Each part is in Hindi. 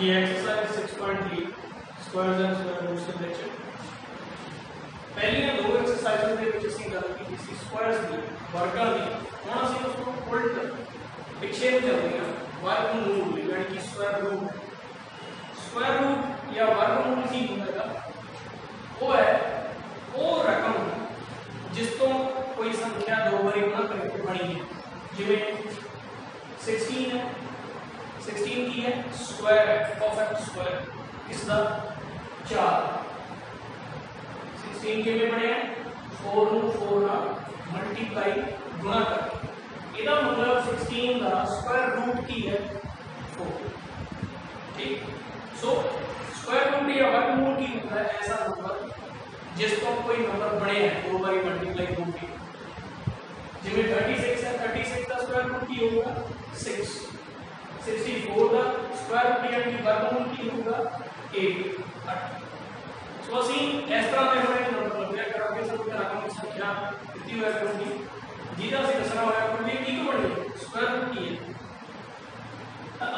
Ji exercise 6.3 squares and square roots ਦੇ ਵਿੱਚ ਪਹਿਲੀਆਂ ਦੋ ਐਕਸਰਸਾਈਜ਼ਾਂ ਦੇ ਵਿੱਚ ਅਸੀਂ ਗੱਲ ਕੀਤੀ ਸੀ ਸਕੁਆਇਰਸ ਦੀ ਵਰਗਾਂ ਦੀ। ਹੁਣ ਅਸੀਂ ਉਸ ਨੂੰ ਉਲਟ ਪਿੱਛੇ ਨੂੰ ਚੱਲਦੇ ਹਾਂ ਵਰਗਮੂਲ ਯਾਨੀ ਕਿ ਸਕੁਆਇਰ रूट या वर्गमूल की होगा वो है वो रकम जिस तो कोई संख्या दो बारी गुणा करके बनी है। जिमें 16 है 16 की है स्क्वायर है परफेक्ट स्क्वायर किसका 4 16 के में बने हैं 4 ਨੂੰ 4 ਨਾਲ मल्टीप्लाई गुणा करके ਇਹਦਾ मतलब 16 ਦਾ स्क्वायर रूट की है 4। ठीक सो स्क्वायर रूट या वर्गमूल की होता है ऐसा नंबर जिस पर कोई नंबर बने हैं दो बार मल्टीप्लाई होगी। जिसमें 36 है 36 का स्क्वायर रूट की होगा 6। 64 का स्क्वायर रूट यानी कि वर्गमूल की होगा 8। सो ਅਸੀਂ ਇਸ ਤਰ੍ਹਾਂ ਦੇ ਹੋਣੇ ਨੰਬਰ ਲੱਭਿਆ ਕਰਾਂਗੇ ਸਾਨੂੰ ਰਕਮ ਸੰਖਿਆ ਦਿੱਤੀ ਹੋਇਆ ਕਰੂਗੀ ਜਿਹਦਾ ਅਸੀਂ ਦੱਸਣਾ ਹੋਇਆ ਕਿ ਕੀ ਬਣੇ स्क्वायर रूट की है।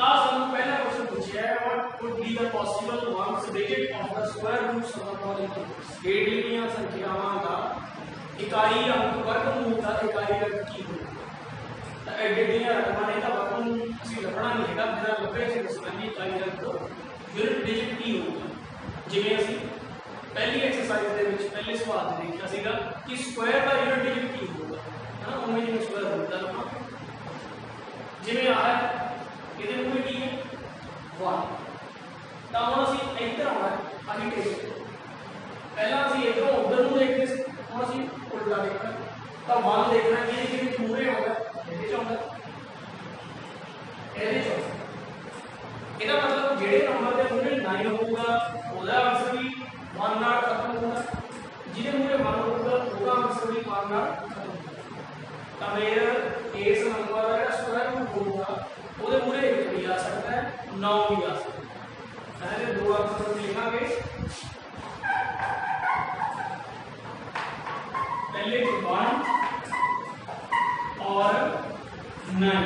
आज हम पहला क्वेश्चन पूछा है what could be the possible ones digit of the square roots of the following numbers. डेढ़ संख्यावां का इकाई अंक वर्गमूल का इकाई अंक की होगा। तो एडेडियां रकमां ने दा वर्गमूल ਅਸੀਂ ਲੱਭਣਾ ਨਹੀਂ ਹੈਗਾ ਜਿਹੜਾ ਲੱਭੇ ਸੀ ਦਸਵੀਂ इकाई अंक यूनिट डिजिट की होगा। ਜਿਵੇਂ ਅਸੀਂ ਪਹਿਲੀ ਐਕਸਰਸਾਈਜ਼ ਦੇ ਵਿੱਚ ਪਹਿਲੇ ਸਵਾਲ ਦੇ ਦੇਖਿਆ ਸੀਗਾ ਕਿ ਸਕੁਆਇਰ ਦਾ यूनिट डिजिट ਕੀ ਹੋਊਗਾ ਹੈ ਨਾ ਉਵੇਂ ਜਿਵੇਂ ਸਕੁਆਇਰ ਹੁੰਦਾ ਨਾ ਜਿਵੇਂ ਆ ਹੈ ਇਹਦੇ ਨੂੰ ਕੀ ਹੈ 1। ਤਾਂ ਹੁਣ ਅਸੀਂ ਇੱਧਰ ਆਉਣਾ ਅਸੀਂ ਟੇਕ ਪਹਿਲਾਂ ਅਸੀਂ ਇੱਧਰੋਂ ਉੱਧਰ ਨੂੰ ਦੇਖਦੇ ਸੀ ਹੁਣ ਅਸੀਂ ਉਲਟਾ ਦੇਖਣਾ ਤਾਂ 1 ਦੇਖਣਾ ਕਿ ਇਹਦੇ ਵਿੱਚ ਮੂਰੇ ਆਉਂਦਾ ਇਹਦੇ ਚ ਆਉਂਦਾ ਇਹਦੇ ਚ ਇਹਦਾ ਮਤਲਬ ਜਿਹੜੇ ਨੰਬਰ ਦੇ ਮੂਰੇ 9 ਹੋਊਗਾ ਉਹਦਾ ਆਨਸਰ ਵੀ 1 ਨਾਲ ਖਤਮ ਹੋਊਗਾ ਜਿਹਦੇ ਮੂਰੇ 1 ਹੋਊਗਾ ਉਹਦਾ ਆਨਸਰ ਵੀ 1 ਨਾਲ ਖਤਮ ਹੋਊਗਾ। ਤਾਂ ਮੇਰਾ ਇਸ ਨੰਬਰ ਦਾ ਜਿਹੜਾ ਸਕੁਆਇਰ ਰੂਟ ਹੋਊਗਾ ਉਹਦੇ ਮੂਰੇ 1 ਵੀ ਆ ਸਕਦਾ ਹੈ 9 ਵੀ ਆ ਸਕਦਾ ਹੈ। ਇਹਦੇ ਦੋ ਆਂਸਰ ਲਿਖਾਂਗੇ पहले 1 और 9।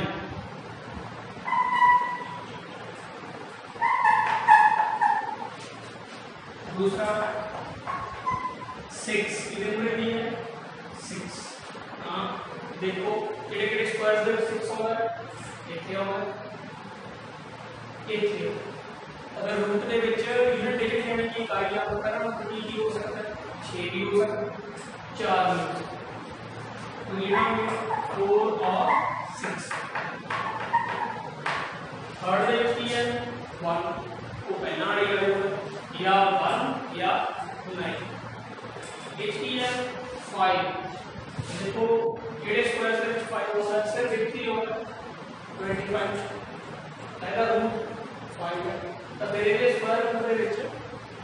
दूसरा 6 कितने पूरे भी है 6। हाँ देखो केड़े केड़े स्क्वायर्स दे 6 होगा एक होगा एक अगर root the which unit digit यानी कि इकाइयां तो पहला मतलब की हो सकता है 6 भी हो सकता है 4 भी हो सकता है। तो ये भी 4 और 6। थर्ड दे विच की है 1 को पहला वाली गल या 1 या 9। एच की है 5 देखो केड़े स्क्वायर्स दे विच 5 हो सकता है सिर्फ एक ही होगा 25 पहला रूट 5 है। तो तेरे square root the which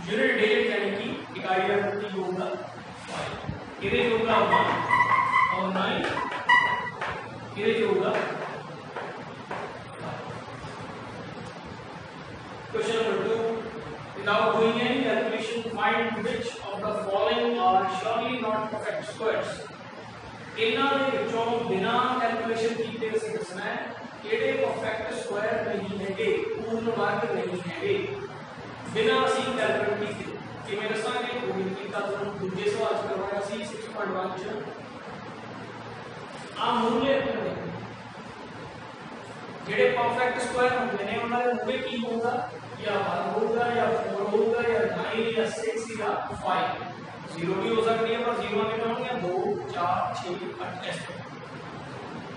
unit digit यानी कि इकाई अंक की होगा 5 इधर होगा 1 और 9 इधर होगा। Question number 2 without doing any calculation find which of the following are surely not perfect squares। इन्हां दे विचों बिना कैलकुलेशन कीते असीं दसना है किहड़े परफेक्ट स्क्वायर नहीं हैगे पूर्ण वर्ग नहीं हैगे बिना असीं कैलकुलेट कीते किवें दसांगे वो भी कीता तुहानूं दूजे सवाल च करवाया सी 6.1 च आ मूल्य जिहड़े परफेक्ट स्क्वायर होंदे ने उन्हां दे मूल्य की होगा या 1 होगा या 4 होगा या 9 या 6 या 5। 0 भी हो सकती है पर 0 कितने होंगे 2 4 6 8 ऐसे।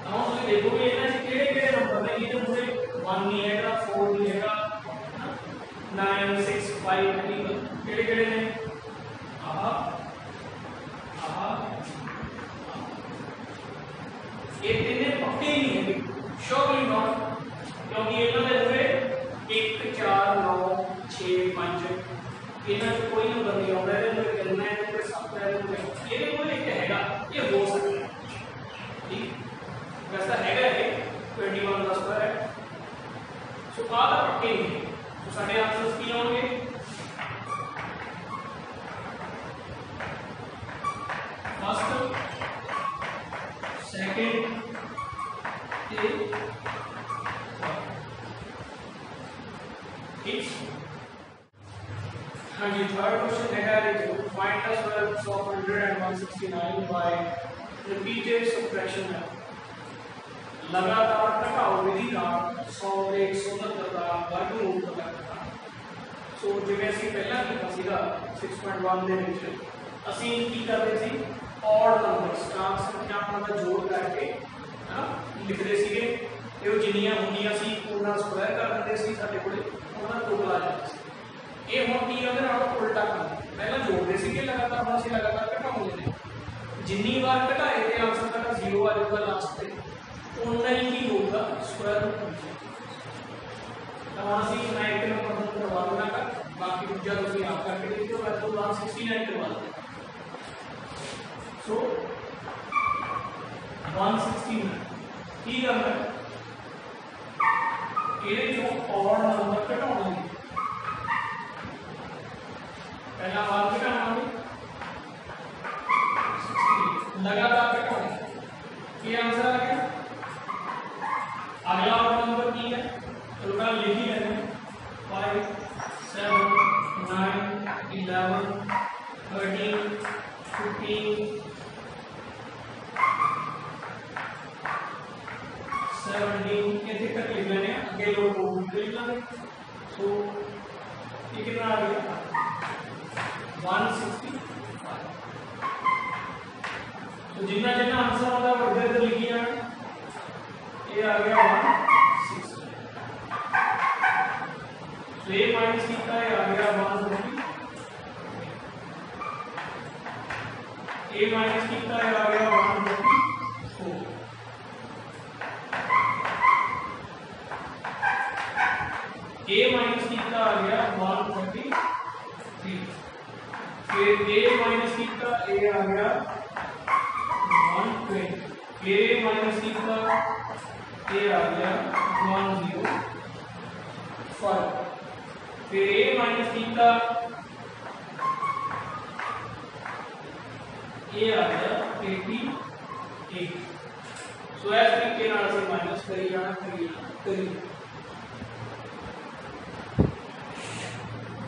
हम उसे देखोगे इनमें से केड़े-केड़े नंबर ने ये पूरे 1 नहीं हैगा 4 नहीं हैगा 9 6 5 नहीं केड़े-केड़े ने आहा आहा ये तीनों पक्के ही नहीं है श्योरली नॉट क्योंकि इन्होंने पूरे 1 4 9 6 5 इन्हां च कोई नंबर नहीं आउंदा इहदे में करना है ते सब करना है ये कोई एक हैगा ये हो सकता है ठीक वैसा हैगा है 21 का स्क्वायर है। सो आ दा पक्के नहीं तो साडे आंसर्स की आउणगे फर्स्ट सेकंड ते ठीक। हाँ जी, थर्ड क्वेश्चन है find the square roots of 100 and 169 by repeated subtraction method. लगातार घटाओ विधि ਨਾਲ 100 ਤੇ 169 ਦਾ ਵਰਗਮੂਲ ਪਤਾ ਕਰਨਾ। सो जिवें ਅਸੀਂ ਪਹਿਲਾਂ ਕੀਤਾ ਸੀਗਾ 6.1 ਦੇ ਵਿੱਚ ਅਸੀਂ ਕੀ ਕਰਦੇ ਸੀ ऑड नंबर्स ਕਾਂਕ ਸੰਖਿਆਵਾਂ ਦਾ ਜੋੜ ਕਰਕੇ ਹੈ ਲਿਖਦੇ ਸੀਗੇ ਤੇ ਉਹ ਜਿੰਨੀਆਂ ਹੁੰਦੀਆਂ ਸੀ ਉਹਨਾਂ ਸਕੁਆਇਰ ਕਰ ਦਿੰਦੇ ਸੀ ਸਾਡੇ ਕੋਲੇ ਉਹਨਾਂ ਟੋਟਲ ਆ ਜਾਂਦਾ ਸੀ। ਇਹ ਹੁਣ ਕੀ ਉਹਦੇ ਨਾਲ ਉਲਟਾ ਕੰਮ ਪਹਿਲਾਂ ਜੋੜਦੇ ਸੀਗੇ ਲਗਾਤਾਰ ਹੁਣ ਅਸੀਂ ਲਗਾਤਾਰ ਘਟਾਉਂਦੇ ਨੇ ਜਿੰਨੀ ਵਾਰ ਘਟਾਏ ਤੇ ਆਨਸਰ ਸਾਡਾ 0 ਆ ਜਾਊਗਾ ਲਾਸਟ ਤੇ ਉਨਾ ਹੀ ਕੀ ਹੋਊਗਾ ਸਕੁਆਇਰ ਰੂਟ ਫੰਕਸ਼ਨ। ਤਾਂ ਅਸੀਂ ਮੈਂ ਇੱਕ ਨੰਬਰ ਨੂੰ ਕਰਵਾ ਦੇਣਾ ਕਰ ਬਾਕੀ ਦੂਜਾ ਤੁਸੀਂ ਆਪ ਕਰਕੇ ਦੇਖੋ ਮੈਂ ਤੋਂ 169 ਕਰਵਾ ਦਿੰਦਾ। सो 169 ਕੀ ਕਰਨਾ ਇਹਦੇ ਚੋਂ ਔਡ ਨੰਬਰ ਘਟਾਉਣਾ ਹੈ पहला वार घटाना लगातार घटाना ये आंसर आ गया। अगला ऑड नंबर की है तो लिख ही लेना 5 7 9 11 13 15 17 कैसे तक लिख लेने आगे लोग लिख लेंगे। सो ये कितना आ गया 165। तो जितना जितना आंसर होगा वो इधर लिखी जाए ये आ गया 160। तो ये माइनस कितना है आ गया 140। ये माइनस कितना है आ गया 144। ए माइनस कितना आ गया 143। फिर a माइनस कितना a आ गया 120। a माइनस कितना a आ गया 105। फिर a माइनस कितना a आ गया 88। सो इस तरीके नाल से माइनस करी जाना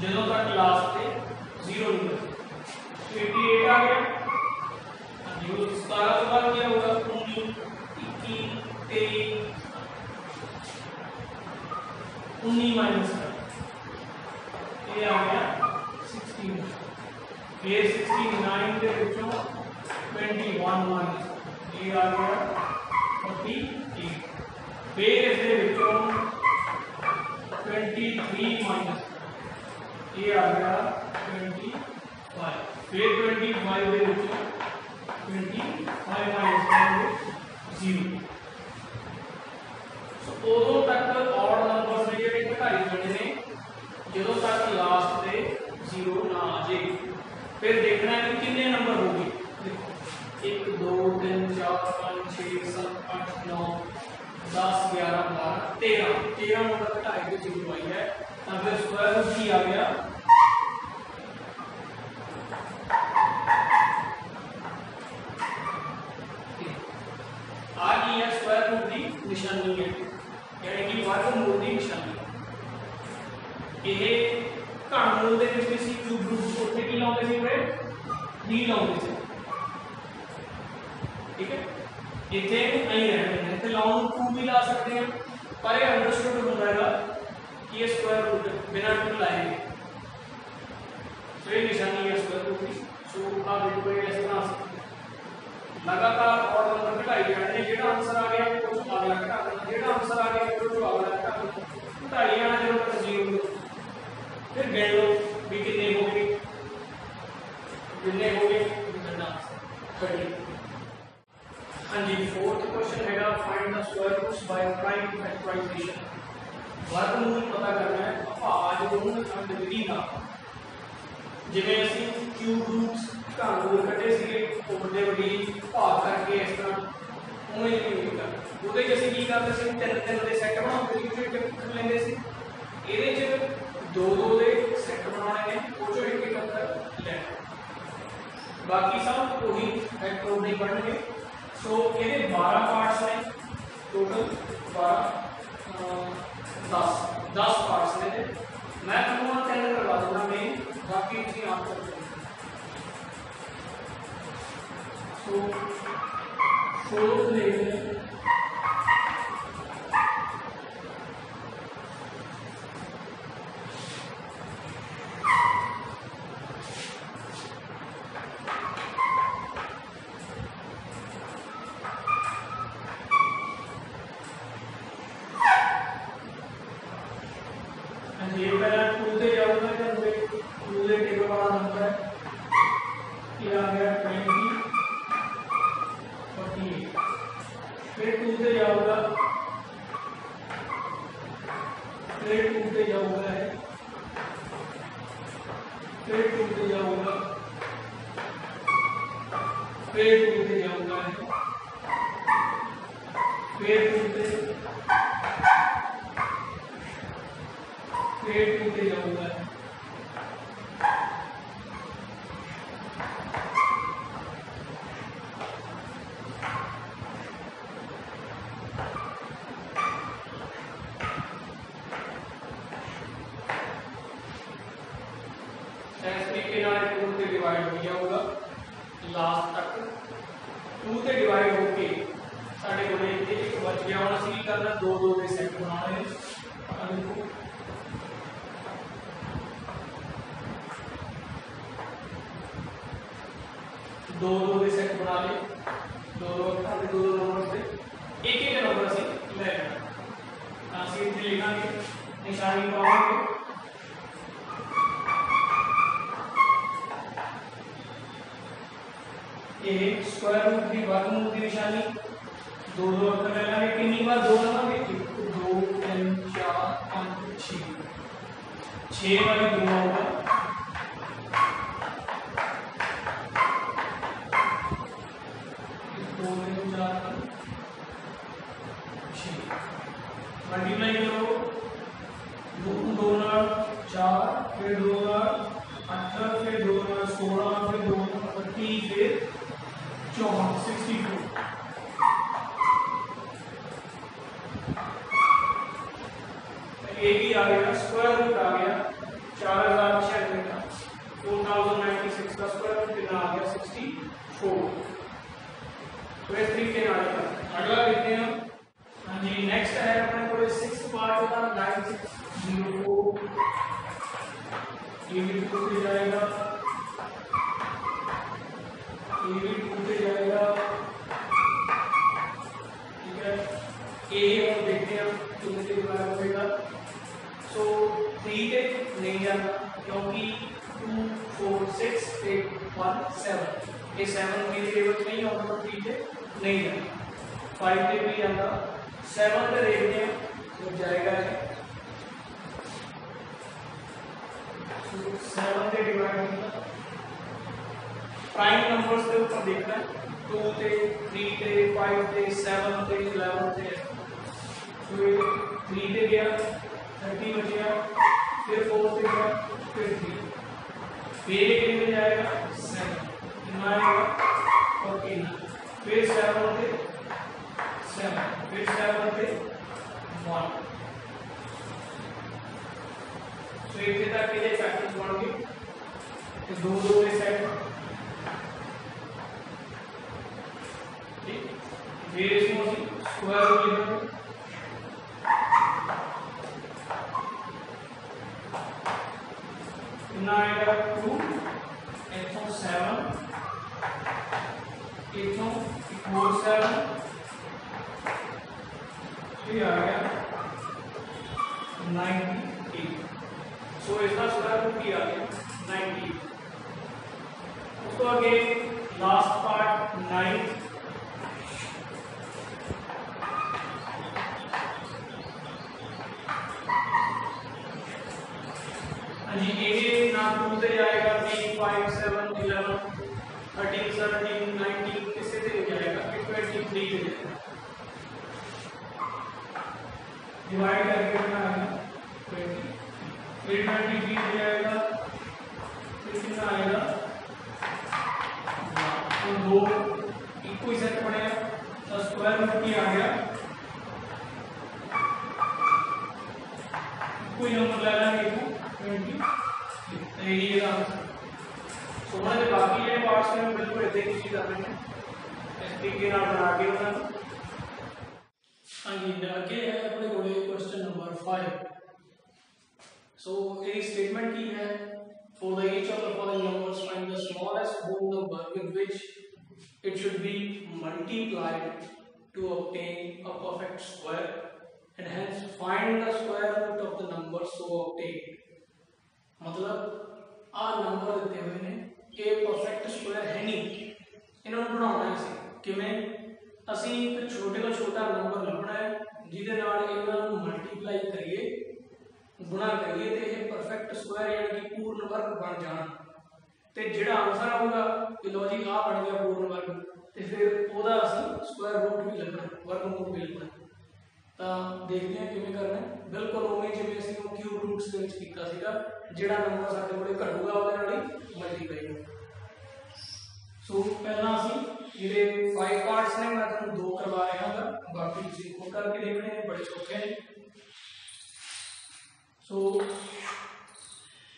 ਜਦੋਂ तक लास्ट पे 0 नहीं बचे। 88 आ गया जो 17 के बाद क्या होगा 19 21 23 19 माइनस ये आ गया 16। फिर 69 के ਵਿੱਚੋਂ 21 माइनस ये आ गया 48। फिर इसके ਵਿੱਚੋਂ 23 माइनस ये आ गया 25। फिर 25 के ਵਿੱਚੋਂ 25 माइनस 0। सो उदों तक ऑड नंबर्स ने ਜਿਹੜੇ ਘਟਾਈ ਜਾਣੇ ਨੇ ਜਦੋਂ तक लास्ट ਤੇ 0 ना आ जाए। फिर देखना है कि कितने नंबर हो गए। देखो 1 2 3 4 5 6 7 8 9 10 11 12 13 नंबर घटाए के 0 आई है। तो फिर स्क्वायर रूट की आ गया आ गई है स्क्वायर रूट की निशानी है यानी कि वर्गमूल की निशानी। ये घनमूल के विच भी क्यूब रूट उत्थे की लाउंदे सी वे डी लाउंदे सी ठीक है। इत्थे ऐ रहने हैं इत्थे लाउंड 2 भी ला सकते हैं पर ये अंडरस्टूड होता है कि ये स्क्वायर रूट बिना 2 लाए तो ये निशानी है स्क्वायर रूट की। सो आ देखो ये इस तरह से लगातार ऑड नंबर घटाई जाने जेड़ा आंसर आ गया वो अगला घटा देना जेड़ा आंसर आ गया वो अगला घटा देना घटाई जाना जो तक 0 फिर गिन लो भी कितने हो गए गणना करिए। हाँ जी फोर्थ क्वेश्चन है find the square roots by prime factorization. वर्गमूल पता करना है भाज गुण खंड विधि का जिवें ਅਸੀਂ क्यूब रूट्स घनमूल कटे सीगे ਵੱਡੇ ਵੱਡੀ भाग करके इस तरह उवें ही नहीं करना। ਉਹਦੇ ਚ ਅਸੀਂ ਕੀ ਕਰਦੇ ਸੀ 3 ਦੇ ਸੈੱਟ ਬਣਾਉਂਦੇ ਸੀ ਫਿਰ ਇੱਕ ਲੈਂਦੇ ਸੀ ਇਹਦੇ ਚ 2 ਦੇ ਸੈੱਟ ਬਣਾਉਣੇ ਨੇ ਉਹ ਚੋਂ ਇੱਕ ਅੰਤਰ ਲੈਣਾ बाकी सब वही फैक्टर नहीं बढ़ने। सो ये 12 पार्ट्स ने टोटल 12 10 पार्ट्स ने मैं तुमको सेंड करवा दूंगा मैं, बाकी चीजें आप कर सकते हो। फोर्थ लेवल ये पहला 2 से जाऊंगा, जब 2 से टेबल वाला नंबर है, ये आ गया 20 48। फिर 2 से जाऊंगा, फिर 2 से जाऊंगा है, फिर 2 से जाऊंगा, फिर 2 से जाऊंगा है, फिर 2 से, फिर 2 से जाऊंगा है, डिवाइड हो गया होगा लास्ट तक। 2 से डिवाइड होके साढ़े को एक बच गया होना सी करना, 2 के सेट बनाने हैं। देखो 2 के सेट बना ले, 2 नंबर से एक नंबर से ले लेना, सीधे लिखा निशानी पाओगे। ये स्क्वायर रूट की वर्गमूल की निशानी 2 अंक ले लेंगे, कितनी बार 2 लगाएंगे, 2 3 4 5 6 वाली 2 होगा, 2 3 4 6 मल्टीप्लाई करो, 2 4 फिर 2 18 फिर 2 16 फिर 2 30 फिर 62। एक ही आ गया, स्क्वायर रूट आ गया 4096 का, 4096 का स्क्वायर रूट कितना आ गया 64। तो इस तरीके से अगला देखते हैं हम। हाँ जी, नेक्स्ट है अपने को 6 पार्ट का 9604, ये भी 2 से जाएगा, ये भी 2 से जाएगा, ठीक है। ए हम देखते हैं 2 से डिवाइड होगा, सो 3 से नहीं जाना क्योंकि 2 4 6 8 1 7 ये 7 की टेबल नहीं होगा, तो 3 से नहीं जाना, 5 से भी जाना, 7 से देखते हैं तो जाएगा है, 7 से डिवाइड होगा। प्राइम नंबर्स के ऊपर देखना है, 2 से 3 से 5 से 7 से 11 से, तो 3 से गया 30 बच गया, फिर 4 से गया, फिर 3, फिर एक में जाएगा 7 कितना आएगा 14, फिर 7 से 7, फिर 7 से 1, तो एक से तक के फैक्टर्स बढ़ गए, तो 2 के सेट, फिर इसमें स्क्वायर रूट लिखेंगे, कितना आएगा 2 इथों 7 इथों 4 7, फिर आ गया 98, सो इसका स्क्वायर रूट ही आ गया 98। उसको आगे लास्ट पार्ट 9, जी ए ना 2 से जाएगा, 3 5 7 11 13 17 19 किससे से जाएगा, 23 से जाएगा, डिवाइड करके कितना आएगा 20, फिर 23 से जाएगा, फिर कितना आएगा, तो 2 इक्वल सेट पड़ेगा, तो स्क्वायर रूट ही आ गया, कोई नंबर ले लेंगे यही है सो उन्होंने बाकी जो पार्ट्स ने बिल्कुल इतने ही करने हैं इस तरीके बना के उन्होंने। हाँ जी अगे है अपने को क्वेश्चन नंबर 5। सो ये स्टेटमेंट की है for the each of the following numbers find the smallest whole number with which it should be multiplied to obtain a perfect square and hence find the square root of the number so obtained। मतलब आ नंबर दिते हुए ने ये परफेक्ट स्क्वायर है नहीं इन्होंने बनाना है किवें ਅਸੀਂ एक छोटे तो छोटा नंबर लभना है जिहदे नाल इन्हां नूं मल्टीप्लाई करिए गुणा करिए तो यह परफेक्ट स्क्वायर यानी कि पूर्ण वर्ग बन जाना तो जिहड़ा आंसर आऊगा कि लो जी आ बन गया पूर्ण वर्ग तो फिर ओहदा असीं स्क्वायर रूट भी लभना वर्गमूल भी लभना। तो देखते हैं किवें करना है बिल्कुल उवें जिवें असीं वो क्यूब रूट्स दे विच कीता सीगा जिहड़ा नंबर साडे कोले घटूगा ओहदे नाल ही मल्टीप्लाई होगा। सो पहला असीं जिहड़े 5 पार्ट्स ने मैं तुहानूं 2 करवा रहा हां बाकी तुसीं खुद करके देखने हैं बड़े सौखे हैं। So,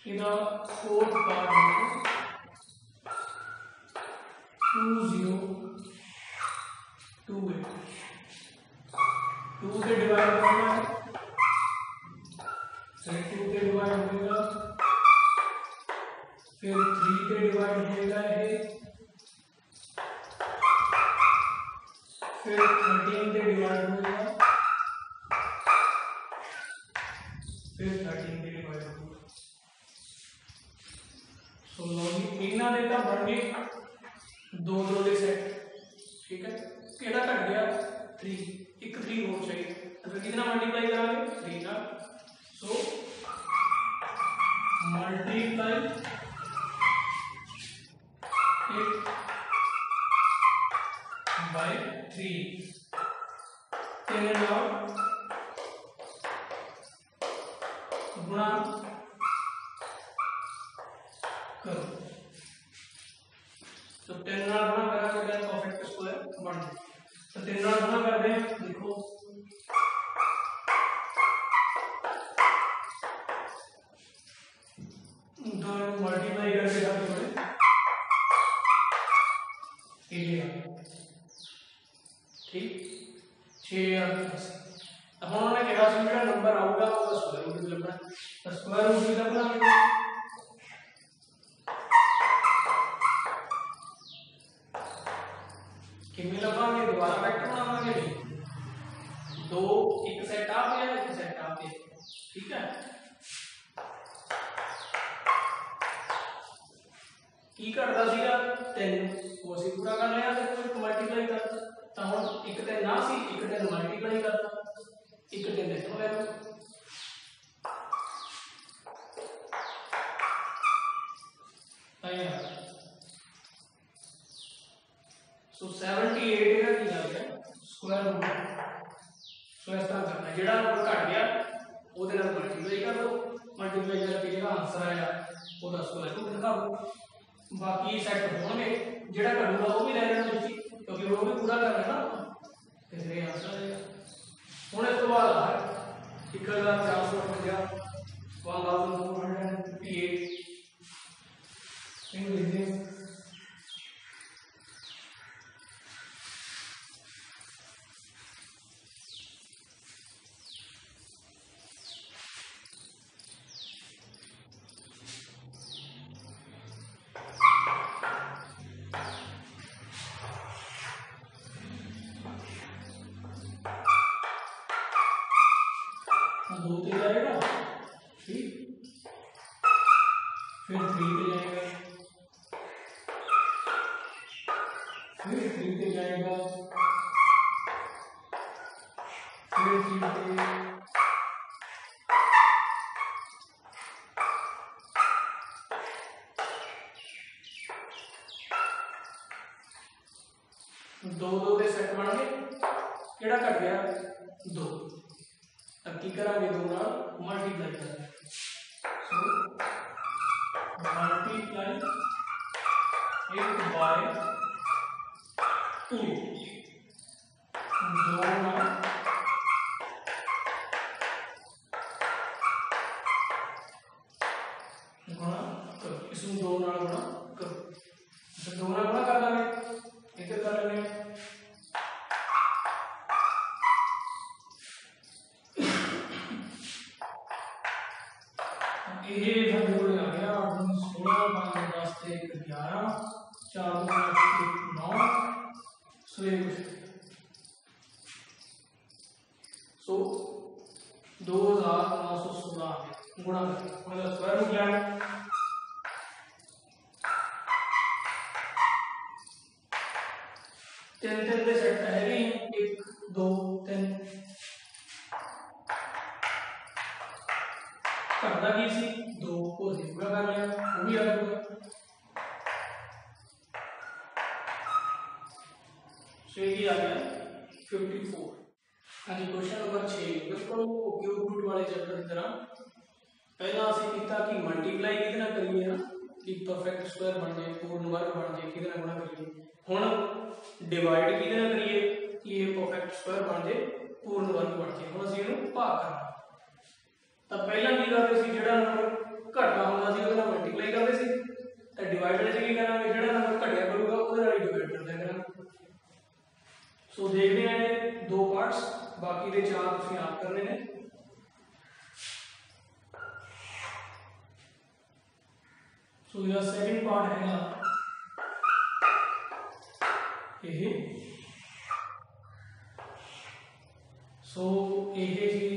in the fourth part, 2028 2 से डिवाइड होगा फिर 2 से डिवाइड होगा फिर 3 से डिवाइड होगा है फिर 13 से डिवाइड होगा फिर 13 के डिवाइड होगा। सो लॉजिक इन्हां दे तां बन गए 2 2 दे सेट ठीक है केड़ा घट गया 3 एक 3 होना चाहिए तो फिर कितना मल्टीप्लाई करांगे 3 ना। सो मल्टीप्लाई इट बाय 3 तेरे नाल गुणा करो तो 10 गुणा करा तो परफेक्ट स्क्वायर बन गया। तो 10 गुणा कर दें देखो मल्टीप्लाई करके जाते बड़े ठीक 6000। अब उन्होंने कहा कि मेरा नंबर आऊगा वो स्क्वायर रूट भी लभना तो स्क्वायर रूट भी लभना कितने लभांगे दोबारा वेक्टर बनावांगे 2 एक सेट आ गया एक सेट आ गया ठीक है। की घटदा सीगा 3 वो ਅਸੀਂ पूरा कर लिया तो मल्टीप्लाई करता तो हुण एक 3 ना सी एक 3 मल्टीप्लाई करता एक 3 इथों ले लो सो 78 का की आ गया स्क्वायर रूट। सो इस तरह करना जेड़ा नंबर घट गया ओदे नाल मल्टीप्लाई कर दो मल्टीप्लाई करके जेड़ा आंसर आया ओदा स्क्वायर रूट निकाल दो बाकी सेट होंगे जेड़ा घटूगा वो भी ले लेना तुसीं क्योंकि वो भी पूरा करना ना फिर ये आंसर आएगा। हुण इस तो बाद 1458 1458 इन लिखते हैं दो पे जाएगा ठीक फिर 3 पे जाएगा फिर 3 पे जाएगा फिर 3 पे दो दो के सेट बन गए केड़ा घट गया 2 अब की करांगे 2 नाल मल्टीप्लाई करेंगे सो मल्टीप्लाई इट बाय 2 2 नाल गुणा करो 2 नाल गुणा करो, तो 2 नाल गुणा कर लांगे, इधर कर लेंगे ये साडे कोल आ गया 16 5 10 ते 11 4 9 सो ये कुछ सो 2916 गुणा मतलब स्क्वायर रूट लेना तीन तीन के सेट है 1 2 3 घटदा की सी 2 को पूरा कर लिया वो भी अलग होगा सो ये आ गया 54। हाँ जी क्वेश्चन नंबर 6 बिल्कुल क्यूब रूट वाले चैप्टर की तरह पहला असं किया कि मल्टीप्लाई कि करिए ना कि परफेक्ट स्क्वायर बन जाए पूर्ण वर्ग बन जाए कि गुणा करिए हुण डिवाइड कि करिए कि ये परफेक्ट स्क्वायर बन जाए पूर्ण वर्ग बन जाए हुण असीं इहनूं भाग करना तो पहला की करते सी जिहड़ा नंबर घटदा हुंदा सी उहदे नाल मल्टीप्लाई करते सी ते डिवाइड विच की करांगे जिहड़ा नंबर घटिया करूगा उहदे नाल डिवाइड कर दिया करांगे सो देखते हैं दो पार्ट्स बाकी दे 4 तुसीं आप करने ने सो इसका सेकंड पार्ट है ये सो ये जी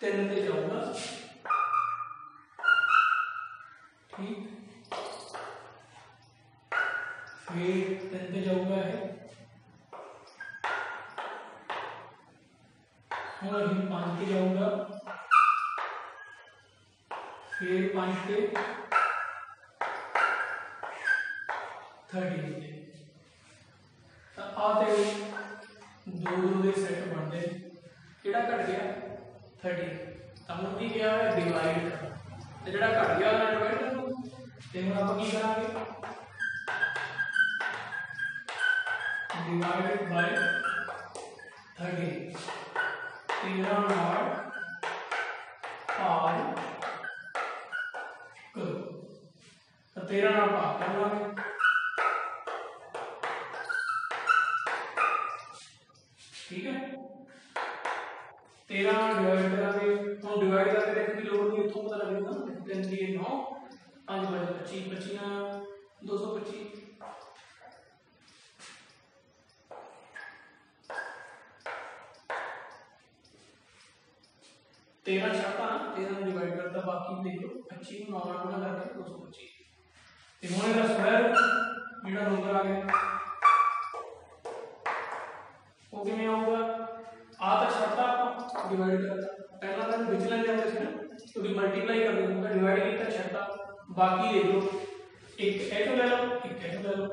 3 पे जाऊंगा ठीक फिर 3 पे जाऊंगा है और 5 पे जाऊंगा फिर 5 पे 30 पे आते 2 दे सेट बनते किहड़ा घट गया 30 तो हम की क्या है डिवाइड तो जो घट गया उन्हें डिवाइड कर दो तो हम आप की करांगे डिवाइडेड बाय 30 13 नाल भाग करो तो 13 नाल भाग कर लांगे ठीक है 13 डिवाइड करेंगे तो डिवाइड करके देखने की लोड़ नहीं इतों पता लगेगा 3 3 9 5 5 25 25 225 13 छटा 13 डिवाइड करता बाकी देख लो 25 9 गुणा करके 225 ते हुण इहदा स्क्वायर जेड़ा नंबर आ गया वो किवें आऊगा आ तो छटा डिवाइड करता पहला तो विचलन जाते थे ना तो मल्टीप्लाई कर दूंगा डिवाइड किया छटा बाकी देख लो एक ए तो ले लो एक ए तो ले लो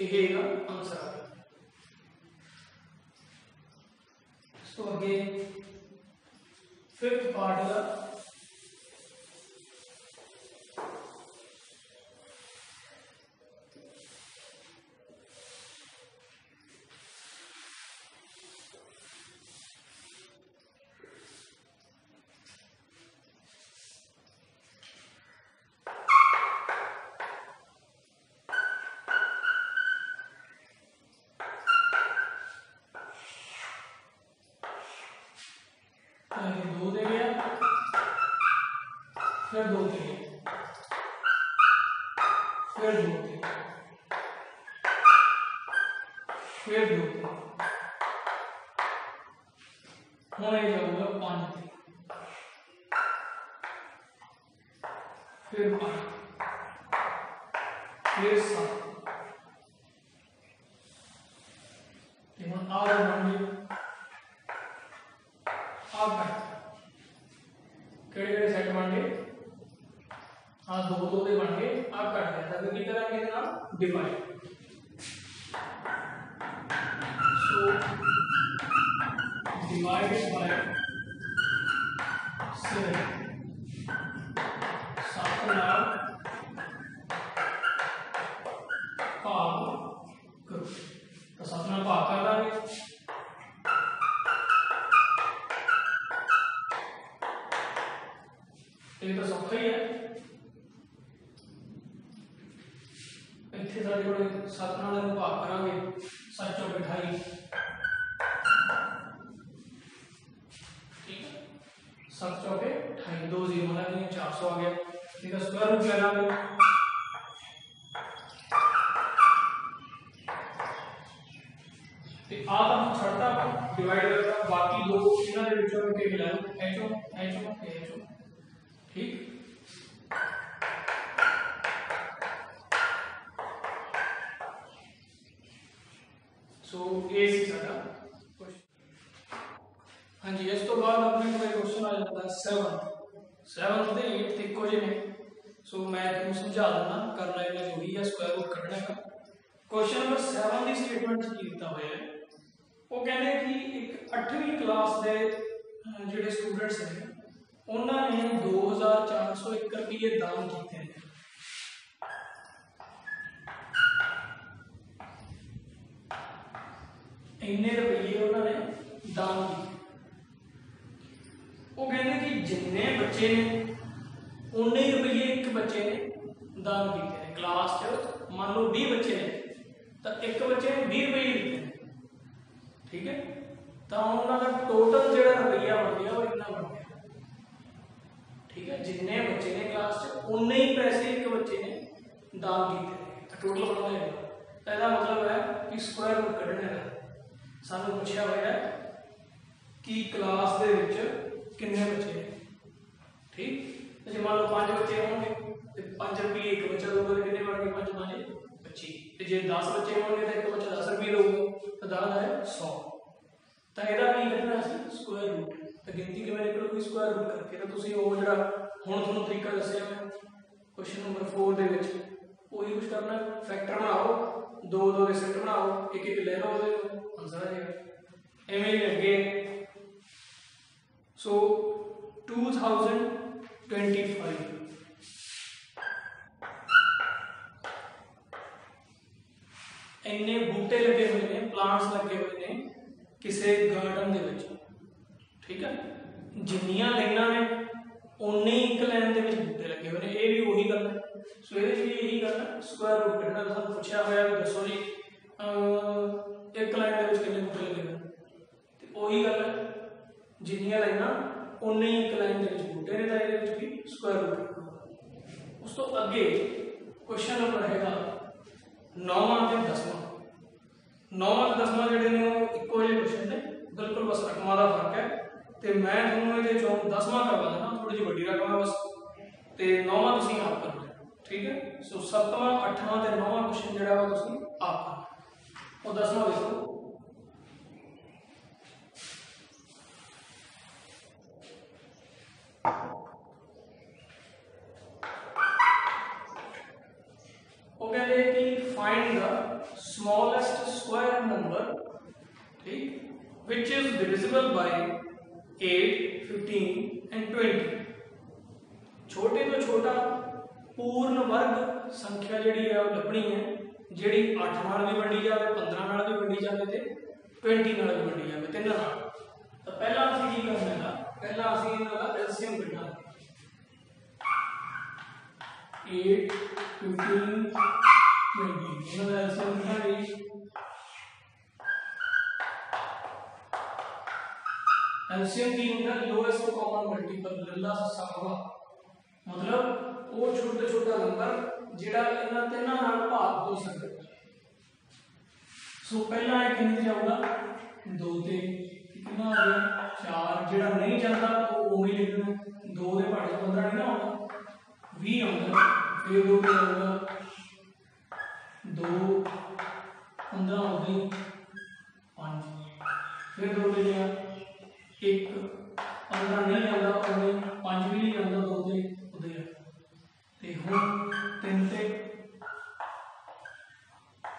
ये आंसर आ गया सो आगे 5th पार्ट का दो दे गया फिर 2 दे गया फिर 2 दे फिर 2 दे हुण ये जाऊगा 5 दे फिर 5 फिर 7 हुण आ बन गया केड़े सेट बन गए हाँ 2 2 दे बन गए आ कट गया तो की करेंगे इसका डिवाइड सो डिवाइडेड बाय 7 7 नाल भाग करो तो 7 नाल भाग कर देंगे इत्थे साडे कोल 7 नाल इहनूं भाग करांगे 7 चौके 28 ठीक है 7 चौके 28 2 0 लगे 400 आ गया ठीक है स्क्वायर रूट लगांगे ते आ तो छड़ता डिवाइड करता बाकी दो इन्हां दे विचों के मिला लो HO ठीक सो ए सी साडा क्वेश्चन हाँ जी इस तो बाद अपने को क्वेश्चन आ जाता है 7 ते 8 ते इको जिहे ने सो मैं तुहानूं समझा देना करना इन्हें जो ही है स्क्वायर रूट कढना है क्वेश्चन नंबर 7 की स्टेटमेंट की दिता हुआ है वो कहते हैं कि एक 8वीं क्लास के जिहड़े स्टूडेंट्स ने उन्होंने 2401 रुपये दान किए हैं इन्ने रुपये उन्होंने दान किए वो कहते कि जिन्ने बच्चे ने उन्ने ही रुपये एक बच्चे ने दान किए हैं क्लास च मान लो 20 बच्चे ने तो एक बच्चे ने 20 रुपये दिते हैं ठीक है तो उन्होंने टोटल जो रुपया बन गया वो इतना बन गया ठीक है जिन्ने बच्चे ने क्लास च उन्ने ही पैसे एक बच्चे ने दान किए तो टोटल बन जाएगा तो इसका मतलब है कि स्क्वायर रूट कढ़ना है सानू पूछा हुआ है कि क्लास दे विच कितने बच्चे हैं ठीक तो जो मान लो 5 बच्चे होंगे तो 5 रुपये एक बच्चा दोगे तो कितने बन गए 5 5 25 तो जो 10 बच्चे होंगे तो एक बच्चा 10 रुपये दोगे तो 10 है 100 तो यदा की करना स्क्वायर रूट तो गिनती किवें निकलूगी स्क्वायर रूट करके तो तुसीं वो जिहड़ा हुण तुहानूं तरीका दस्सिआ मैं क्वेश्चन नंबर 4 दे विच वही कुछ करना फैक्टर बनाओ दो दो के सेट बनाओ एक एक ले लो आंसर आ जाएगा एवें ही अगे सो 2025 इन्ने बूटे लगे हुए ने प्लांट्स लगे हुए ने किसी गार्डन दे विच ठीक है जिन्नियां लाइनां ने उन्ने ही एक लाइन दे विच बूटे लगे हुए ने ये भी वही गल है सो ये यही गल है स्क्वायर रूट कढ़ना तुहानूं पूछा होया कि दसो जी एक लाइन दे विच कितने बूटे लगे हुए ते वही गल है जिन्नियां लाइनां उन्ने ही एक लाइन दे विच बूटे ने तां इहदे विच भी स्क्वायर रूट उस तो अगे क्वेश्चन नंबर हैगा 9वां ते 10वां 9वां ते 10वां जिहड़े ने इक्को जिहे क्वेश्चन ने बिल्कुल बस रकमां दा फर्क है ते मैं तुहानूं इहदे चों 10वां करवा देना थोड़ी जी वड्डी रकम है बस ते 9वां तुसीं आप करना ठीक है सो 7वां 8वां ते 9वां क्वेश्चन जिहड़ा वा तुसीं आप करना और 10वां देखो वो कहते हैं कि find the smallest square number ठीक which is divisible by 8 15 and 20 छोटे तो छोटा पूर्ण वर्ग संख्या जिहड़ी है वो लभनी है जिहड़ी 8 नाल भी वंडी जाए 15 नाल भी वंडी जाए ते 20 नाल भी वंडी जाए तीन नाल तो पहला असीं की करना है पहला असीं इन्हां दा एलसीएम कढना 8 15 20 इन्हां दा एलसीएम कढांगे एलसीएम की होता है लोएस्ट कॉमन मल्टीपल लल्ला सस्सा होगा मतलब वो छोटा छोटा नंबर जिहड़ा इन्हां तिन्हां नाल भाग हो सकदा सो पहला है कितने जाऊगा 2 ते कितना आ गया 4 जिहड़ा नहीं जाता तो वो ही लिखना 2 दे भाड़े 15 नहीं ना होगा 20 आउंदा फिर 2 ते आउगा 2 15 हो गई 5 फिर 2 ते गया 1 15 नहीं आता और 5 भी नहीं आता 2 ते उधर ते हुण 3 ते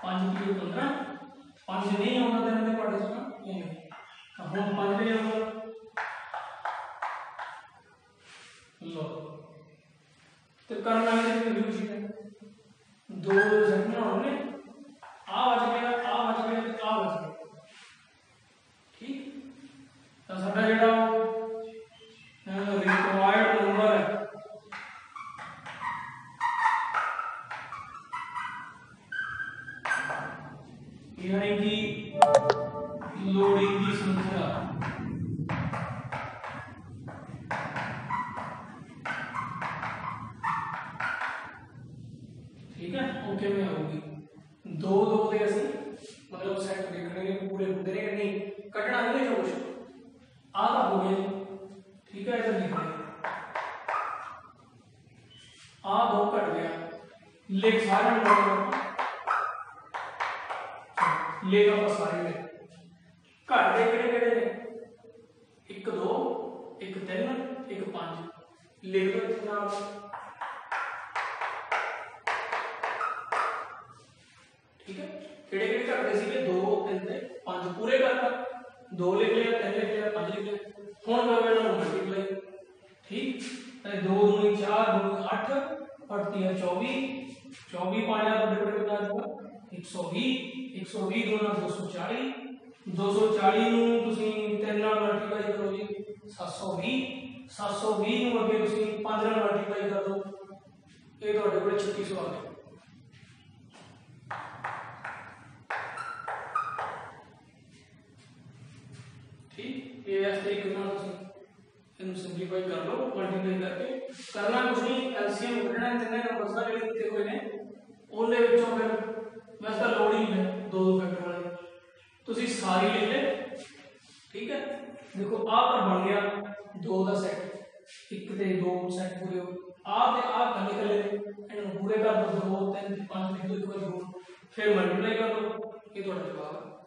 5 की 15 5 नहीं आता तो इन्हें पढ़ सकना हुण 5 ते आऊगा लो तो करना है रिव्यू है 2 सेकंड होने आ बच गया आ बच गया आ बच गया ठीक तो साडा जेड़ा रिक्वायर्ड नंबर है यानी कि लोडिंग की संख्या ठीक है ओके में होगी दो दो दे असि मतलब सेट देखने ने पूरे होंगे ने नहीं कटना नहीं जो कुछ आ हो गया ठीक है इधर लिख रहे आ दो कट गया लेख सारे लेख आप सारे में घट दे किहड़े किहड़े ने 1 2 1 3 1 5 लिख दो इतना ठीक है किहड़े किहड़े घटदे सीगे 2 3 ते 5 पूरे करता 2 लिख लिया 3 लिख लिया 5 लिख लिया हुण करो इन्हां नूं मल्टीप्लाई ठीक ते 2 दूनी 4 दूनी 8 बढ़ती है 24 24 पाया तो बड़े बड़े बता दूंगा 120 120 गुना 240 240 ਨੂੰ ਤੁਸੀਂ 3 ਨਾਲ ਮਲਟੀਪਲਾਈ ਕਰੋ ਜੀ 720 720 ਨੂੰ ਅੱਗੇ ਤੁਸੀਂ 5 ਨਾਲ ਮਲਟੀਪਲਾਈ ਕਰ ਦਿਓ ਇਹ ਤੁਹਾਡੇ ਕੋਲ 3600 ਆ ਗਿਆ ठीक ये इस तरीके ਨਾਲ ਤੁਸੀਂ ਇਹਨੂੰ ਸਿੰਪਲੀਫਾਈ ਕਰ ਲਓ ਮਲਟੀਪਲਾਈ ਕਰਕੇ करना कुछ नहीं एलसीएम ਕੱਢਣਾ ਜਿੰਨੇ ਨੰਬਰਸ ਦਾ ਜਿਹੜੇ ਦਿੱਤੇ ਹੋਏ ਨੇ ਉਹਦੇ ਵਿੱਚੋਂ ਫਿਰ ਵੈਸੇ ਤਾਂ ਲੋਡ ਹੀ ਹੈ ਦੋ ਦੋ ਫੈਕਟਰ ਵਾਲੇ ਤੁਸੀਂ ਸਾਰੀ ਲਿਖ ਲੈ ठीक है देखो आ पर बन गया दो का सेट एक ते दो सेट पूरे हो आ ते आ कले कले इन्हें पूरे कर दो 2 3 5 लिख दो फिर मल्टीप्लाई कर दो ये थोड़ा जवाब है।